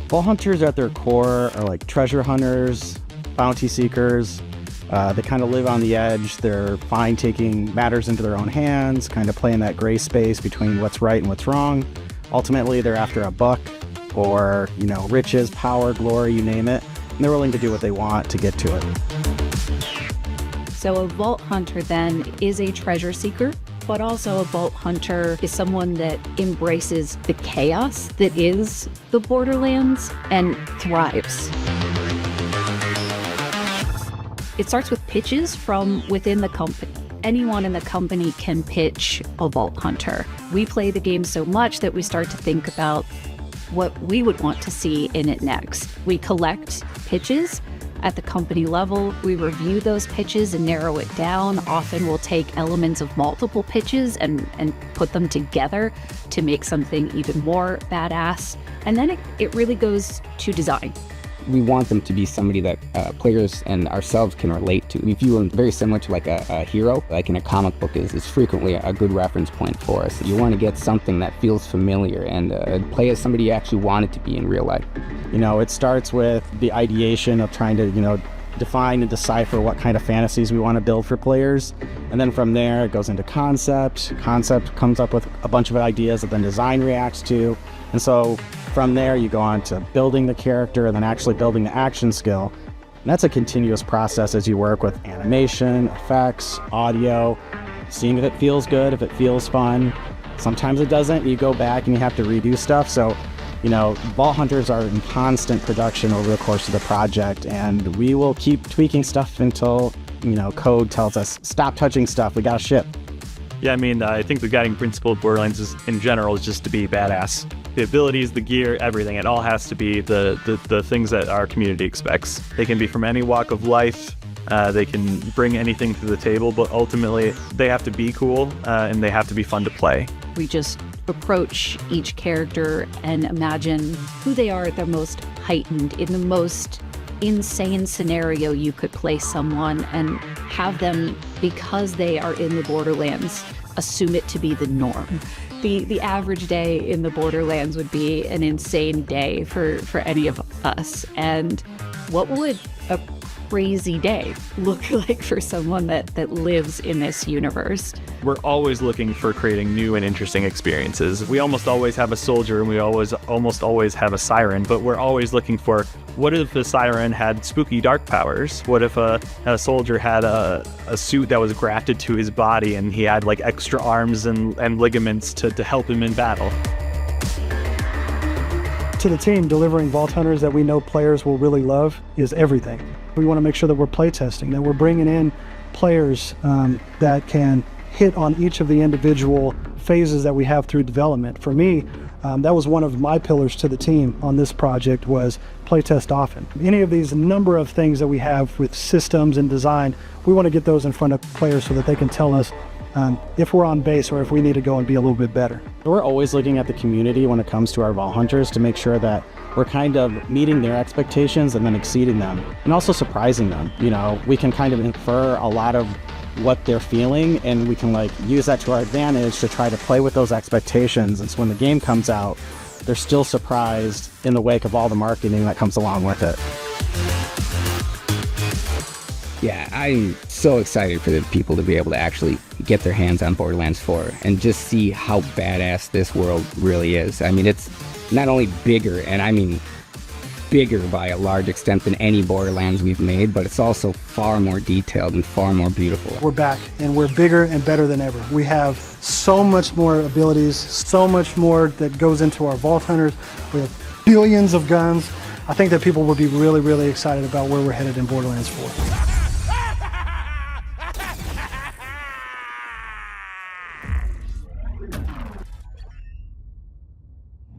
Vault hunters at their core are like treasure hunters, bounty seekers. They kind of live on the edge. They're fine taking matters into their own hands, kind of playing that gray space between what's right and what's wrong. Ultimately, they're after a buck or, riches, power, glory, you name it. And they're willing to do what they want to get to it. So a vault hunter then is a treasure seeker, but also a vault hunter is someone that embraces the chaos that is the Borderlands and thrives. It starts with pitches from within the company. Anyone in the company can pitch a vault hunter. We play the game so much that we start to think about what we would want to see in it next. We collect pitches at the company level. We review those pitches and narrow it down. Often we'll take elements of multiple pitches and put them together to make something even more badass. And then it really goes to design. We want them to be somebody that players and ourselves can relate to. We view them very similar to like a hero, like in a comic book is frequently a good reference point for us. You want to get something that feels familiar and play as somebody you actually want it to be in real life. It starts with the ideation of trying to, define and decipher what kind of fantasies we want to build for players. And then from there, it goes into concept. Concept comes up with a bunch of ideas that then design reacts to. And so from there, you go on to building the character and then actually building the action skill. And that's a continuous process as you work with animation, effects, audio, seeing if it feels good, if it feels fun. Sometimes it doesn't. You go back and you have to redo stuff. So, Vault Hunters are in constant production over the course of the project, and we will keep tweaking stuff until, code tells us, stop touching stuff, we gotta ship. Yeah, I think the guiding principle of Borderlands in general is just to be badass. The abilities, the gear, everything, it all has to be the things that our community expects. They can be from any walk of life, they can bring anything to the table, but ultimately they have to be cool and they have to be fun to play. We just approach each character and imagine who they are at their most heightened, in the most insane scenario you could place someone, and have them, because they are in the Borderlands, assume it to be the norm. The average day in the Borderlands would be an insane day for any of us. And what would a crazy day look like for someone that lives in this universe? We're always looking for creating new and interesting experiences. We almost always have a soldier and we almost always have a siren, but we're always looking for, what if the siren had spooky dark powers? What if a soldier had a suit that was grafted to his body and he had like extra arms and ligaments to help him in battle? To the team, delivering Vault Hunters that we know players will really love is everything. We want to make sure that we're playtesting, that we're bringing in players that can hit on each of the individual phases that we have through development. For me, that was one of my pillars to the team on this project, was playtest often. Any of these number of things that we have with systems and design, we want to get those in front of players so that they can tell us if we're on base or if we need to go and be a little bit better. We're always looking at the community when it comes to our Vault Hunters to make sure that we're kind of meeting their expectations and then exceeding them, and also surprising them. We can kind of infer a lot of what they're feeling, and we can use that to our advantage to try to play with those expectations. And so when the game comes out, they're still surprised in the wake of all the marketing that comes along with it. Yeah, I'm so excited for the people to be able to actually get their hands on Borderlands 4 and just see how badass this world really is. It's not only bigger, and bigger by a large extent than any Borderlands we've made, but it's also far more detailed and far more beautiful. We're back, and we're bigger and better than ever. We have so much more abilities, so much more that goes into our Vault Hunters. We have billions of guns. I think that people will be really, really excited about where we're headed in Borderlands 4.